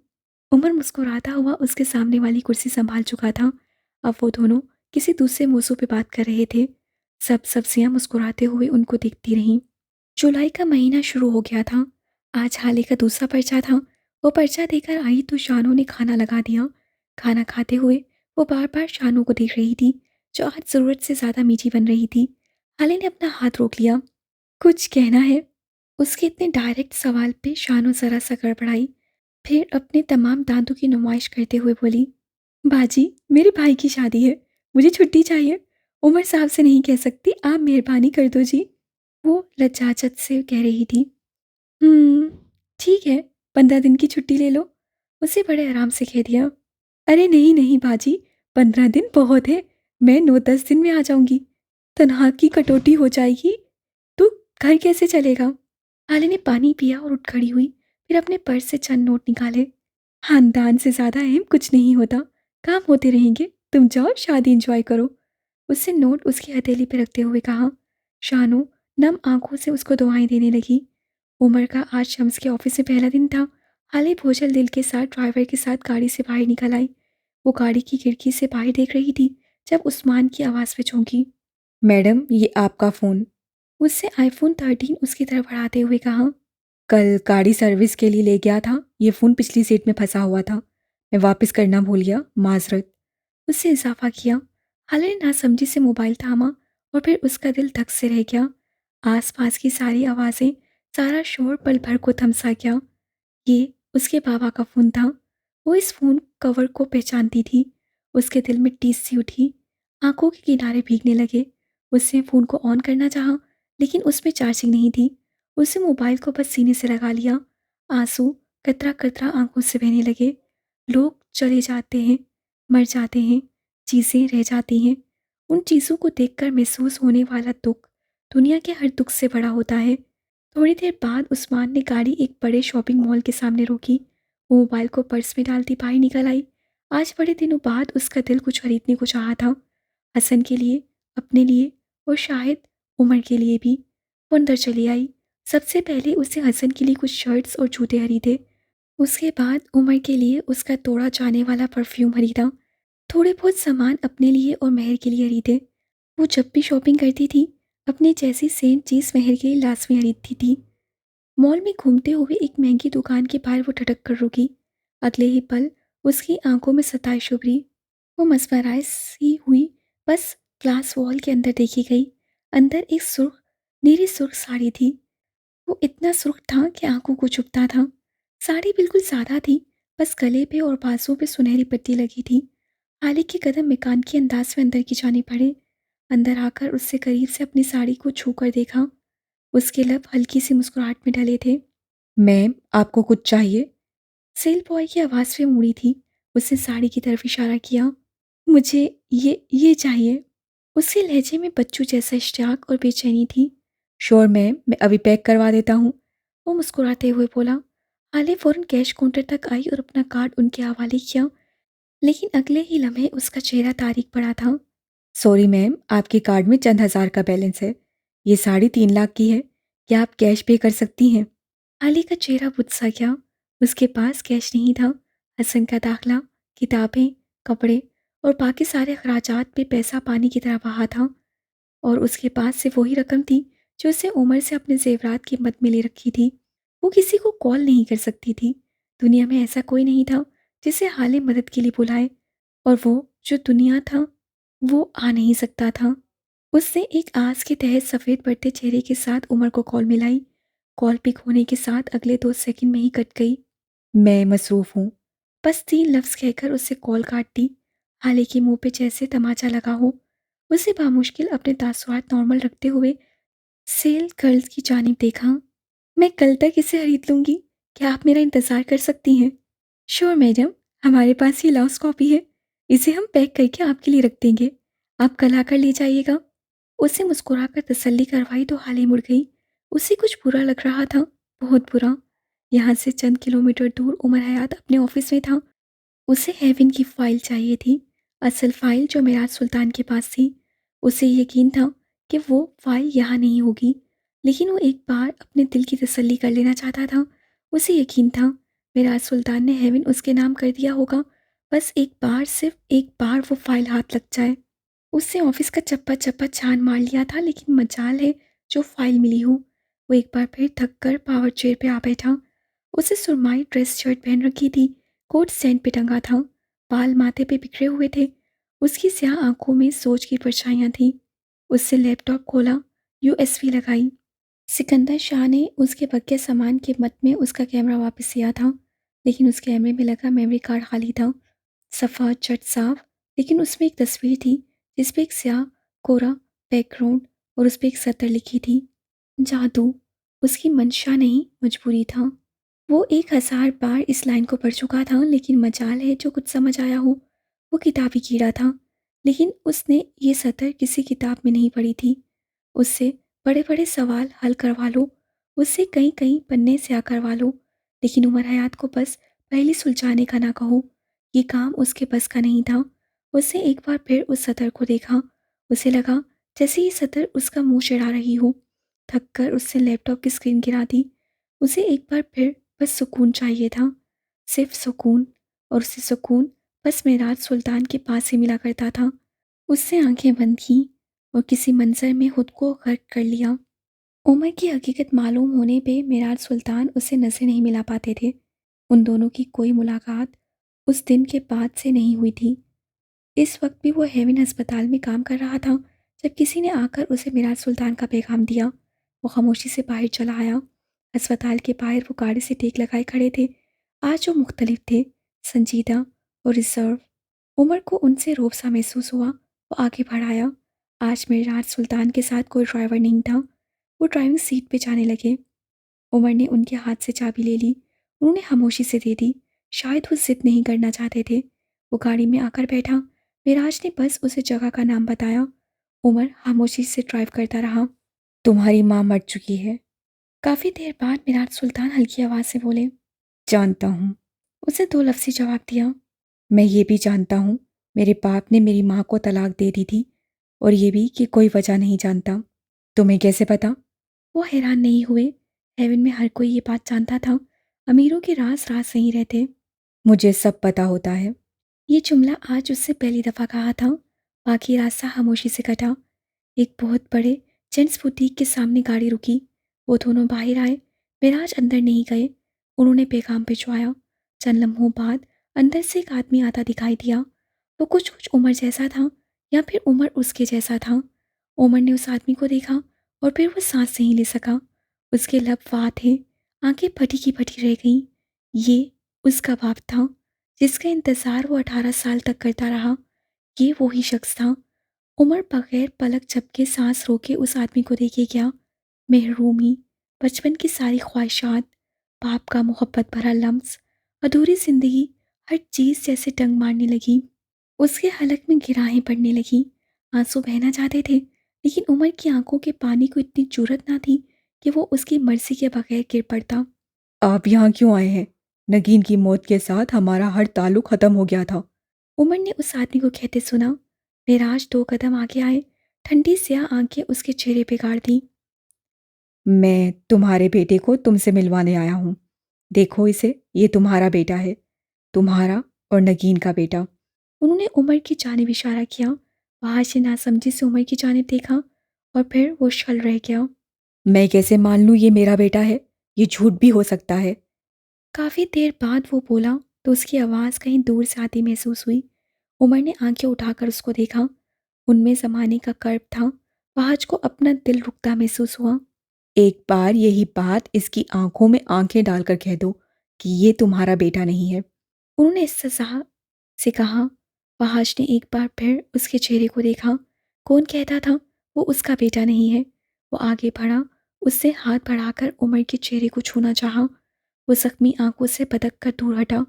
उमर मुस्कुराता हुआ उसके सामने वाली कुर्सी संभाल चुका था। अब वो दोनों किसी दूसरे मौजू पे बात कर रहे थे। सब सब्जियां मुस्कुराते हुए उनको देखती रहीं। जुलाई का महीना शुरू हो गया था। आज हाले का दूसरा पर्चा था। वो पर्चा देकर आई तो शानू ने खाना लगा दिया। खाना खाते हुए वो बार बार शानू को देख रही थी, जो आज ज़रूरत से ज़्यादा मीठी बन रही थी। हाले ने अपना हाथ रोक लिया। कुछ कहना है? उसके इतने डायरेक्ट सवाल पे शानू ज़रा सा गड़बड़ाई। फिर अपने तमाम दांतों की नुमाइश करते हुए बोली, बाजी, मेरे भाई की शादी है, मुझे छुट्टी चाहिए। उमर साहब से नहीं कह सकती, आप मेहरबानी कर दो जी। वो लज्जाजत से कह रही थी। हम्म, ठीक है, 15 दिन की छुट्टी ले लो। उसे बड़े आराम से कह दिया। अरे नहीं नहीं बाजी, 15 दिन बहुत है। मैं 9-10 दिन में आ जाऊंगी। तनहा की कटौती हो जाएगी। तू घर कैसे चलेगा? हाले ने पानी पिया और उठ खड़ी हुई। फिर अपने पर्स से चंद नोट निकाले। खानदान से ज्यादा अहम कुछ नहीं होता। काम होते रहेंगे, तुम जाओ शादी एंजॉय करो। उससे नोट उसकी हथेली पर रखते हुए कहा। शानू नम आंखों से उसको दुआएं देने लगी। उमर का आज शम्स के ऑफिस में पहला दिन था। हाले बोझल दिल के साथ ड्राइवर के साथ गाड़ी से बाहर निकल आई। वो गाड़ी की खिड़की से बाहर देख रही थी जब उस्मान की आवाज़ पे चौंकी। मैडम, ये आपका फ़ोन। उससे आईफोन 13 उसकी तरफ बढ़ाते हुए कहा। कल गाड़ी सर्विस के लिए ले गया था, ये फ़ोन पिछली सीट में फंसा हुआ था, मैं वापस करना भूल गया, माजरत। उससे इजाफा किया। हाले ने नासमझी से मोबाइल थामा और फिर उसका दिल धक से रह गया। आसपास की सारी आवाज़ें सारा शोर पल भर को थमसा गया। ये उसके बाबा का फ़ोन था। वो इस फ़ोन कवर को पहचानती थी। उसके दिल में टीस सी उठी, आंखों के किनारे भीगने लगे। उसने फ़ोन को ऑन करना चाहा, लेकिन उसमें चार्जिंग नहीं थी। उसने मोबाइल को बस सीने से लगा लिया। आंसू कतरा कतरा आंखों से बहने लगे। लोग चले जाते हैं, मर जाते हैं, चीज़ें रह जाती हैं। उन चीज़ों को देखकर महसूस होने वाला दुख दुनिया के हर दुख से बड़ा होता है। थोड़ी देर बाद उस्मान ने गाड़ी एक बड़े शॉपिंग मॉल के सामने रोकी। वो मोबाइल को पर्स में डालती बाहर निकल आई। आज बड़े दिनों बाद उसका दिल कुछ खरीदने को चाहा था। हसन के लिए, अपने लिए और शायद उमर के लिए भी। वो अंदर चली आई। सबसे पहले उसने हसन के लिए कुछ शर्ट्स और जूते खरीदे। उसके बाद उमर के लिए उसका तोड़ा जाने वाला परफ्यूम खरीदा। थोड़े बहुत सामान अपने लिए और मेहर के लिए खरीदे। वो जब भी शॉपिंग करती थी, अपने जैसी सेम चीज़ मेहर के लिए लाजमी खरीदती थी। मॉल में घूमते हुए एक महंगी दुकान के बाहर वो ठटक कर रुकी। अगले ही पल उसकी आंखों में सताइश उभरी। वो मस्मराई सी हुई, बस ग्लास वॉल के अंदर देखी गई। अंदर एक सुर्ख, नीली सुर्ख साड़ी थी। वो इतना सुर्ख था कि आंखों को चुभता था। साड़ी बिल्कुल सादा थी, बस गले पे और बाजुओं पे सुनहरी पट्टी लगी थी। हाली के कदम मिकान के अंदाज में अंदर की जाने पड़े। अंदर आकर उससे करीब से अपनी साड़ी को छू कर देखा। उसके लब हल्की सी मुस्कुराहट में ढले थे। मैम, आपको कुछ चाहिए? सेल बॉय की आवाज़ पे मुड़ी थी। उसने साड़ी की तरफ इशारा किया। मुझे ये चाहिए। उसके लहजे में बच्चों जैसा इश्तियाक और बेचैनी थी। श्योर मैम, मैं अभी पैक करवा देता हूँ। वो मुस्कुराते हुए बोला। हाले फौरन कैश काउंटर तक आई और अपना कार्ड उनके हवाले किया, लेकिन अगले ही लम्हे उसका चेहरा तारीख पड़ा था। सॉरी मैम, आपके कार्ड में चंद हज़ार का बैलेंस है। ये साड़ी 3 लाख की है। क्या आप कैश पे कर सकती हैं? हाली का चेहरा बुझ सा गया। उसके पास कैश नहीं था। हसन का दाखला, किताबें, कपड़े और बाकी सारे अखराजात पे पैसा पानी की तरह बहा था। और उसके पास सिर्फ वही रकम थी जो उसे उमर से अपने जेवरात की मद में ले रखी थी। वो किसी को कॉल नहीं कर सकती थी। दुनिया में ऐसा कोई नहीं था जिसे हाले मदद के लिए बुलाए, और वो जो दुनिया था वो आ नहीं सकता था। उसने एक आस के तहत सफ़ेद बढ़ते चेहरे के साथ उमर को कॉल मिलाई। कॉल पिक होने के साथ अगले 2 सेकंड में ही कट गई। मैं मसरूफ़ हूँ। बस 3 लफ्ज़ कहकर उससे कॉल काट दी। हाले के मुंह पे जैसे तमाचा लगा हो। उसे बामुश्किल अपने तासुरात नॉर्मल रखते हुए सेल गर्ल्स की जानिब देखा। मैं कल तक इसे खरीद लूँगी। क्या आप मेरा इंतज़ार कर सकती हैं? श्योर मैडम, हमारे पास ये लास्ट कॉपी है। इसे हम पैक करके आपके लिए रख देंगे। आप कल आकर ले जाइएगा। उसे मुस्कुराकर तसल्ली करवाई तो हाले मुड़ गई। उसे कुछ बुरा लग रहा था, बहुत बुरा। यहाँ से चंद किलोमीटर दूर उमर हयात अपने ऑफिस में था। उसे हेवन की फाइल चाहिए थी, असल फाइल जो मिराज सुल्तान के पास थी। उसे यकीन था कि वो फाइल यहाँ नहीं होगी, लेकिन वो एक बार अपने दिल की तसल्ली कर लेना चाहता था। उसे यकीन था मिराज सुल्तान ने हेवन उसके नाम कर दिया होगा। बस एक बार, सिर्फ एक बार वो फाइल हाथ लग जाए। उससे ऑफिस का चप्पा चप्पा छान मार लिया था, लेकिन मजाल है जो फाइल मिली हो। वो एक बार फिर थक कर पावर चेयर पे आ बैठा। उसे सुरमाई ड्रेस शर्ट पहन रखी थी, कोट स्टैंड पे टंगा था, बाल माथे पे बिखरे हुए थे। उसकी स्याह आंखों में सोच की परछाइयां थी। उससे लैपटॉप खोला, यूएसबी लगाई। सिकंदर शाह ने उसके बग्गे सामान के मत में उसका कैमरा वापस लिया था, लेकिन उस कैमरे में लगा मेमोरी कार्ड खाली था। सफ़ा चट साफ, लेकिन उसमें एक तस्वीर थी जिस पे एक स्याह कोरा बैकग्राउंड और उस पे एक सतर लिखी थी, जादू। उसकी मंशा नहीं, मजबूरी था। वो 1000 बार इस लाइन को पढ़ चुका था, लेकिन मजाल है जो कुछ समझ आया हो। वो किताबी कीड़ा था, लेकिन उसने ये सतर किसी किताब में नहीं पढ़ी थी। उससे बड़े बड़े सवाल हल करवा लो, उससे कई कई पन्ने स्याह करवा लो, लेकिन उमर हयात को बस पहली सुलझाने का ना कहो। ये काम उसके बस का नहीं था। उसने एक बार फिर उस सतर को देखा। उसे लगा जैसे ये सतर उसका मुंह चिढ़ा रही हो। थक कर उसने लैपटॉप की स्क्रीन गिरा दी। उसे एक बार फिर बस सुकून चाहिए था, सिर्फ सुकून। और उसे सुकून बस मेराज सुल्तान के पास ही मिला करता था। उससे आंखें बंद की और किसी मंजर में खुद को गर्क कर लिया। उमर की हकीकत मालूम होने पे मेराज सुल्तान उससे नज़र नहीं मिला पाते थे। उन दोनों की कोई मुलाकात उस दिन के बाद से नहीं हुई थी। इस वक्त भी वो हेवन अस्पताल में काम कर रहा था जब किसी ने आकर उसे मिराज सुल्तान का पैगाम दिया। वो खामोशी से बाहर चला आया। अस्पताल के बाहर वो गाड़ी से टेक लगाए खड़े थे। आज वो मुख्तलिफ थे, संजीदा और रिजर्व। उमर को उनसे रौब सा महसूस हुआ। वो आगे बढ़ाया। आज मेराज सुल्तान के साथ कोई ड्राइवर नहीं था। वो ड्राइविंग सीट पे जाने लगे। उमर ने उनके हाथ से चाबी ले ली। उन्होंने खामोशी से दे दी। शायद वो जिद नहीं करना चाहते थे। वो गाड़ी में आकर बैठा। मेराज ने बस उसे जगह का नाम बताया। उमर खामोशी से ड्राइव करता रहा। तुम्हारी माँ मर चुकी है। काफ़ी देर बाद मिराज सुल्तान हल्की आवाज़ से बोले। जानता हूँ। उसे दो लफ्ज़ी जवाब दिया। मैं ये भी जानता हूँ मेरे बाप ने मेरी माँ को तलाक दे दी थी, और ये भी कि कोई वजह नहीं जानता। तुम्हें कैसे पता? वो हैरान नहीं हुए। हेवन में हर कोई ये बात जानता था। अमीरों के राज राज नहीं रहते। मुझे सब पता होता है। ये जुमला आज उससे पहली दफ़ा कहा था। बाकी रास्ता खामोशी से कटा। एक बहुत बड़े जेंट्स बुटीक के सामने गाड़ी रुकी। वो दोनों बाहर आए। मिराज अंदर नहीं गए। उन्होंने पैगाम भिजवाया। चंद लम्हों बाद अंदर से एक आदमी आता दिखाई दिया। वो कुछ कुछ उमर जैसा था, या फिर उमर उसके जैसा था। उमर ने उस आदमी को देखा और फिर वो सांस नहीं ले सका। उसके लब वाह थे, आंखें फटी की फटी रह गईं। ये उसका बाप था, जिसका इंतज़ार वो 18 साल तक करता रहा। ये वही शख्स था। उमर बगैर पलक झपके सांस रोके उस आदमी को देखे गया। महरूमी, बचपन की सारी ख्वाहिशात, बाप का मोहब्बत भरा लम्स, अधूरी जिंदगी, हर चीज़ जैसे टंग मारने लगी। उसके हलक में गिराहें पड़ने लगी। आंसू बहना चाहते थे, लेकिन उमर की आंखों के पानी को इतनी जुर्रत ना थी कि वो उसकी मर्जी के बगैर गिर पड़ता। आप यहाँ क्यों आए हैं? नगीन की मौत के साथ हमारा हर ताल्लुक खत्म हो गया था। उमर ने उस आदमी को कहते सुना। मेराज 2 कदम आगे आए। ठंडी स्याह आंखें उसके चेहरे पे गाड़ दी। मैं तुम्हारे बेटे को तुमसे मिलवाने आया हूँ। देखो इसे, ये तुम्हारा बेटा है। तुम्हारा और नगीन का बेटा। उन्होंने उमर की जानिब इशारा किया। वहां से नासमझी से उमर की जानिब देखा और फिर वो शल रह गया। मैं कैसे मान लूँ ये मेरा बेटा है? ये झूठ भी हो सकता है। काफ़ी देर बाद वो बोला तो उसकी आवाज़ कहीं दूर से आती महसूस हुई। उमर ने आंखें उठाकर उसको देखा। उनमें ज़माने का कर्ब था। फहाज को अपना दिल रुकता महसूस हुआ। एक बार यही बात इसकी आंखों में आंखें डालकर कह दो कि ये तुम्हारा बेटा नहीं है। उन्होंने इस्तज़ा से कहा। फहाज ने एक बार फिर उसके चेहरे को देखा। कौन कहता था वो उसका बेटा नहीं है? वो आगे बढ़ा। उससे हाथ बढ़ाकर उमर के चेहरे को छूना चाहा। वो जख्मी आंखों से बदक कर दूर हटा।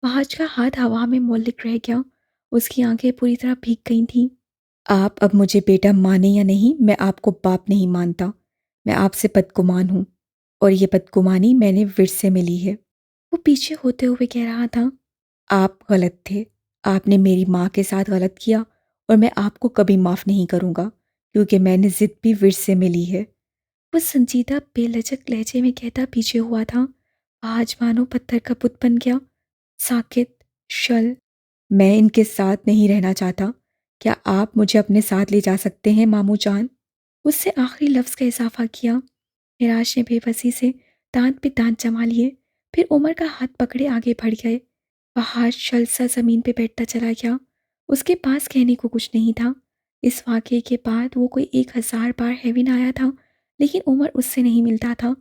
फहाज का हाथ हवा में मोल्लिक रह गया। उसकी आंखें पूरी तरह भीग गई थीं। आप अब मुझे बेटा माने या नहीं, मैं आपको बाप नहीं मानता। मैं आपसे बदगुमान हूँ, और ये बदगुमानी मैंने विरस से मिली है। वो पीछे होते हुए कह रहा था। आप गलत थे। आपने मेरी माँ के साथ गलत किया, और मैं आपको कभी माफ़ नहीं करूँगा, क्योंकि मैंने ज़िद भी विरस से मिली है। वो संजीदा बेलचक लहजे में कहता पीछे हुआ था। आज मानो पत्थर का पुत बन गया। साकित, शल। मैं इनके साथ नहीं रहना चाहता। क्या आप मुझे अपने साथ ले जा सकते हैं मामू जान? उससे आखिरी लफ्ज़ का इजाफा किया। निराश ने बेबसी से दांत पे दांत जमा लिए। फिर उमर का हाथ पकड़े आगे बढ़ गए। पहाड़ शल सा जमीन पे बैठता चला गया। उसके पास कहने को कुछ नहीं था। इस वाक़ये के बाद वो कोई 1000 बार हेवन आया था, लेकिन उमर उससे नहीं मिलता था।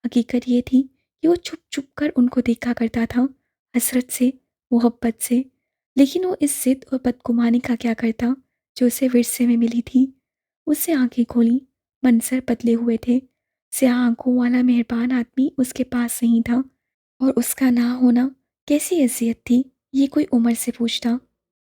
हकीकत ये थी कि वो छुप छुप कर उनको देखा करता था, हसरत से, मोहब्बत से। लेकिन वो इस जिद और बदगुमानी का क्या करता जो उसे विरसे में मिली थी। उससे आंखें खोली। मंजर बदले हुए थे। स्याह आंखों वाला मेहरबान आदमी उसके पास नहीं था, और उसका ना होना कैसी अजियत थी, ये कोई उमर से पूछता।